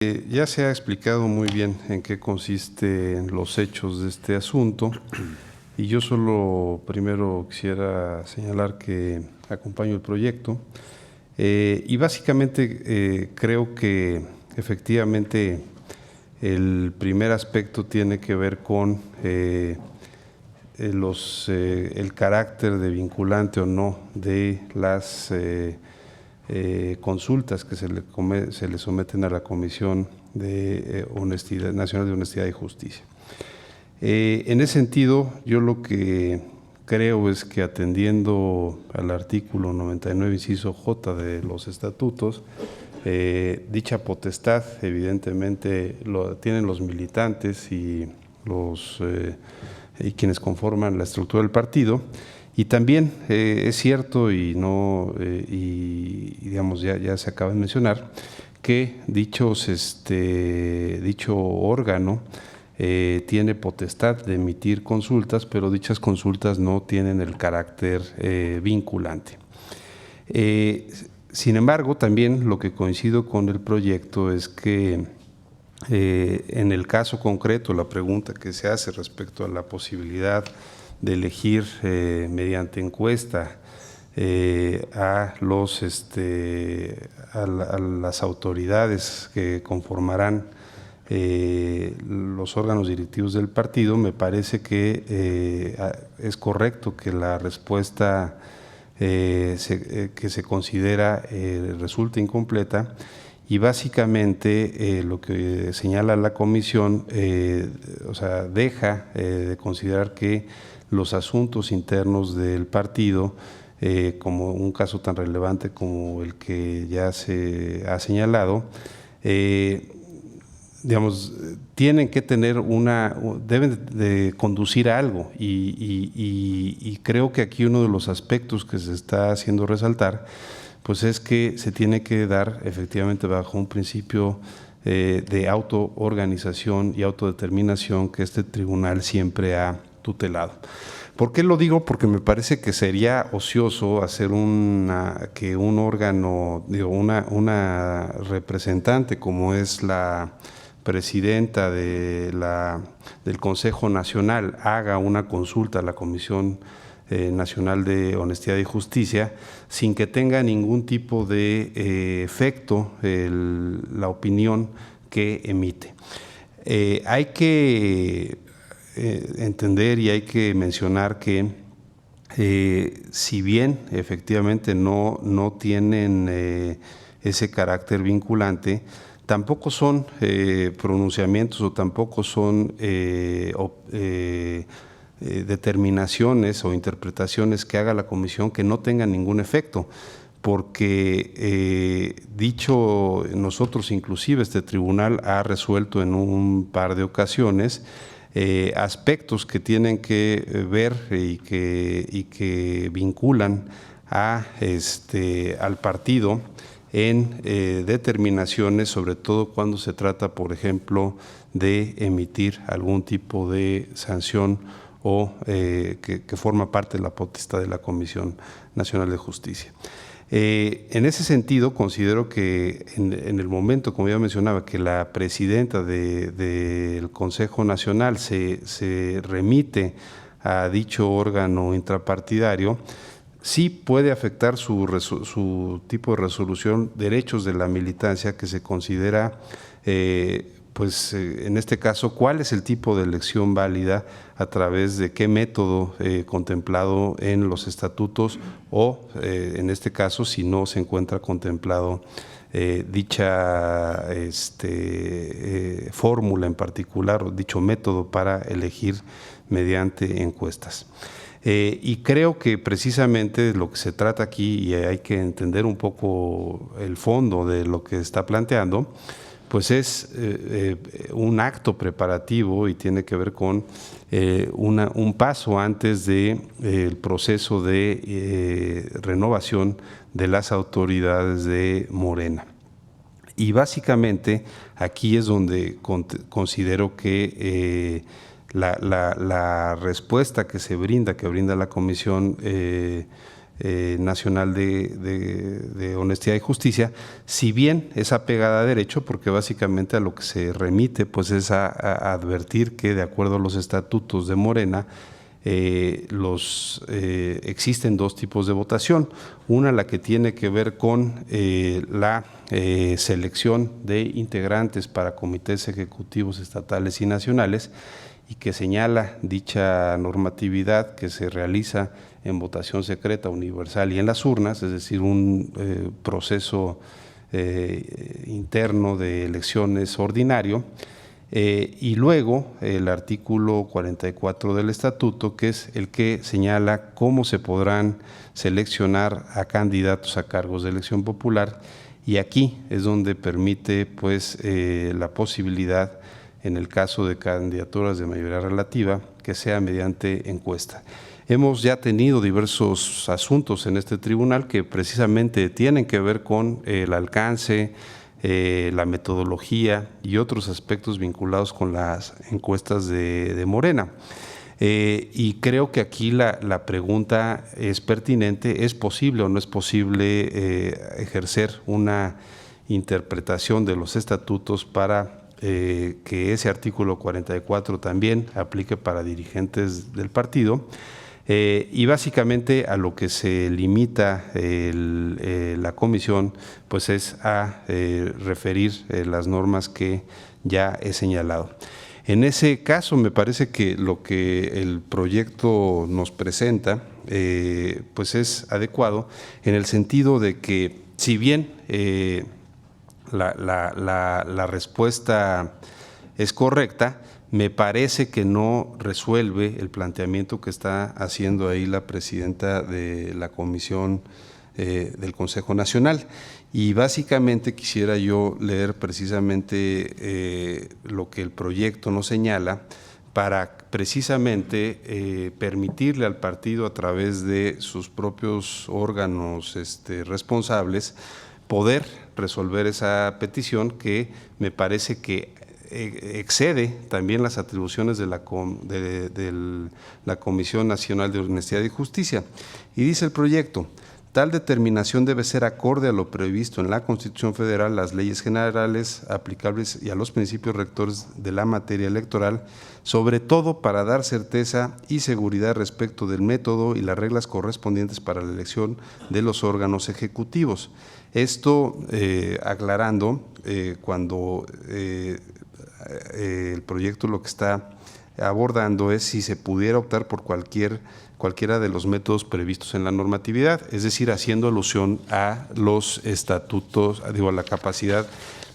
Ya se ha explicado muy bien en qué consisten los hechos de este asunto y yo solo primero quisiera señalar que acompaño el proyecto y básicamente creo que efectivamente el primer aspecto tiene que ver con el carácter de vinculante o no de las consultas que se le someten a la Comisión de Nacional de Honestidad y Justicia. En ese sentido, yo lo que creo es que atendiendo al artículo 99, inciso J de los estatutos, dicha potestad evidentemente lo tienen los militantes y quienes conforman la estructura del partido. Y también es cierto y digamos ya se acaba de mencionar que dicho órgano tiene potestad de emitir consultas, pero dichas consultas no tienen el carácter vinculante. Sin embargo, también lo que coincido con el proyecto es que en el caso concreto, la pregunta que se hace respecto a la posibilidad de elegir mediante encuesta a las autoridades que conformarán los órganos directivos del partido, me parece que es correcto que la respuesta que se considera resulta incompleta. Y básicamente lo que señala la comisión, deja de considerar que los asuntos internos del partido, como un caso tan relevante como el que ya se ha señalado, tienen que tener deben de conducir a algo y creo que aquí uno de los aspectos que se está haciendo resaltar pues es que se tiene que dar efectivamente bajo un principio de autoorganización y autodeterminación que este tribunal siempre ha tutelado. ¿Por qué lo digo? Porque me parece que sería ocioso hacer que un órgano, una representante como es la presidenta del Consejo Nacional haga una consulta a la Comisión Nacional de Honestidad y Justicia sin que tenga ningún tipo de efecto la opinión que emite. Hay que entender y hay que mencionar que si bien efectivamente no tienen ese carácter vinculante, tampoco son pronunciamientos o tampoco son determinaciones o interpretaciones que haga la comisión que no tengan ningún efecto, porque nosotros inclusive este tribunal ha resuelto en un par de ocasiones aspectos que tienen que ver y que vinculan al partido en determinaciones, sobre todo cuando se trata, por ejemplo, de emitir algún tipo de sanción o que forma parte de la potestad de la Comisión Nacional de Justicia. En ese sentido, considero que en el momento, como ya mencionaba, que la presidenta del Consejo Nacional se remite a dicho órgano intrapartidario, sí puede afectar su tipo de resolución derechos de la militancia que se considera en este caso, cuál es el tipo de elección válida, a través de qué método contemplado en los estatutos o, en este caso, si no se encuentra contemplado dicha fórmula en particular o dicho método para elegir mediante encuestas. Y creo que precisamente lo que se trata aquí, y hay que entender un poco el fondo de lo que está planteando, pues es un acto preparativo y tiene que ver con un paso antes del proceso de renovación de las autoridades de Morena. Y básicamente aquí es donde considero que la respuesta que brinda la Comisión Nacional de Honestidad y Justicia, si bien es apegada a derecho, porque básicamente a lo que se remite pues es a advertir que de acuerdo a los estatutos de Morena, existen dos tipos de votación. Una, la que tiene que ver con la selección de integrantes para comités ejecutivos estatales y nacionales, y que señala dicha normatividad que se realiza en votación secreta, universal y en las urnas, es decir, un proceso interno de elecciones ordinario. Y luego el artículo 44 del estatuto, que es el que señala cómo se podrán seleccionar a candidatos a cargos de elección popular, y aquí es donde permite pues la posibilidad, en el caso de candidaturas de mayoría relativa, que sea mediante encuesta. Hemos ya tenido diversos asuntos en este tribunal que precisamente tienen que ver con el alcance, la metodología y otros aspectos vinculados con las encuestas de Morena. Y creo que aquí la pregunta es pertinente: ¿es posible o no es posible ejercer una interpretación de los estatutos para que ese artículo 44 también aplique para dirigentes del partido? Y básicamente a lo que se limita la comisión pues es a referir las normas que ya he señalado. En ese caso me parece que lo que el proyecto nos presenta pues es adecuado, en el sentido de que, si bien la respuesta es correcta, me parece que no resuelve el planteamiento que está haciendo ahí la presidenta de la Comisión del Consejo Nacional. Y básicamente quisiera yo leer precisamente lo que el proyecto nos señala, para precisamente permitirle al partido, a través de sus propios órganos responsables, poder resolver esa petición, que me parece que excede también las atribuciones de la Comisión Nacional de Honestidad y Justicia. Y dice el proyecto: tal determinación debe ser acorde a lo previsto en la Constitución Federal, las leyes generales aplicables y a los principios rectores de la materia electoral, sobre todo para dar certeza y seguridad respecto del método y las reglas correspondientes para la elección de los órganos ejecutivos. Esto aclarando, cuando el proyecto lo que está abordando es si se pudiera optar por cualquiera de los métodos previstos en la normatividad, es decir, haciendo alusión a los estatutos, a la capacidad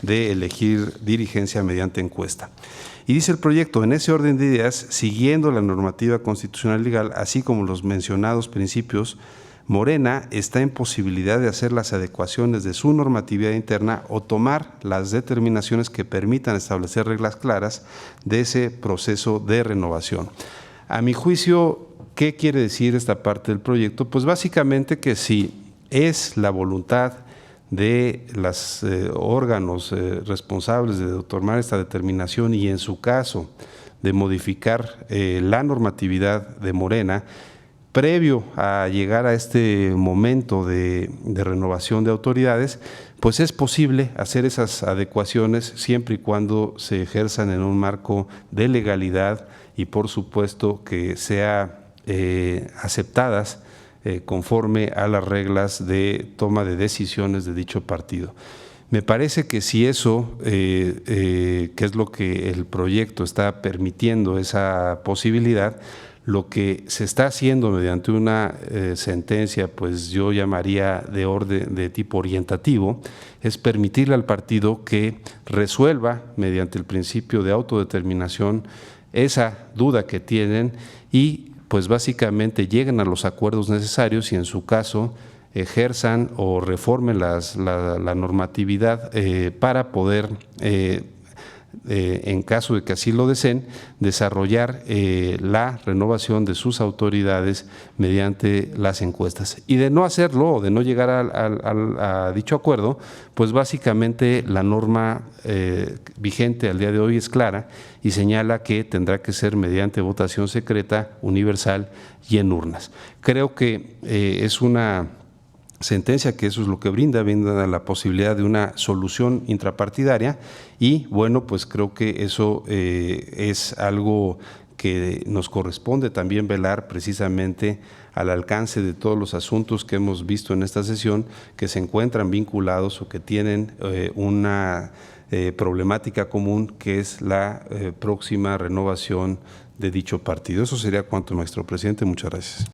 de elegir dirigencia mediante encuesta. Y dice el proyecto: en ese orden de ideas, siguiendo la normativa constitucional legal, así como los mencionados principios, Morena está en posibilidad de hacer las adecuaciones de su normatividad interna o tomar las determinaciones que permitan establecer reglas claras de ese proceso de renovación. A mi juicio, ¿qué quiere decir esta parte del proyecto? Pues básicamente que si es la voluntad de los órganos responsables de tomar esta determinación, y en su caso de modificar la normatividad de Morena, previo a llegar a este momento de renovación de autoridades, pues es posible hacer esas adecuaciones siempre y cuando se ejerzan en un marco de legalidad y, por supuesto, que sea aceptadas conforme a las reglas de toma de decisiones de dicho partido. Me parece que si eso, que es lo que el proyecto está permitiendo, esa posibilidad, lo que se está haciendo mediante una sentencia, pues yo llamaría de orden de tipo orientativo, es permitirle al partido que resuelva mediante el principio de autodeterminación esa duda que tienen, y pues básicamente lleguen a los acuerdos necesarios y, en su caso, ejerzan o reformen la normatividad para poder en caso de que así lo deseen, desarrollar la renovación de sus autoridades mediante las encuestas. Y de no hacerlo o de no llegar a dicho acuerdo, pues básicamente la norma vigente al día de hoy es clara y señala que tendrá que ser mediante votación secreta, universal y en urnas. Creo que es una sentencia que eso es lo que brinda la posibilidad de una solución intrapartidaria y bueno, pues creo que eso es algo que nos corresponde también velar precisamente al alcance de todos los asuntos que hemos visto en esta sesión que se encuentran vinculados o que tienen una problemática común que es la próxima renovación de dicho partido. Eso sería cuanto, maestro presidente. Muchas gracias.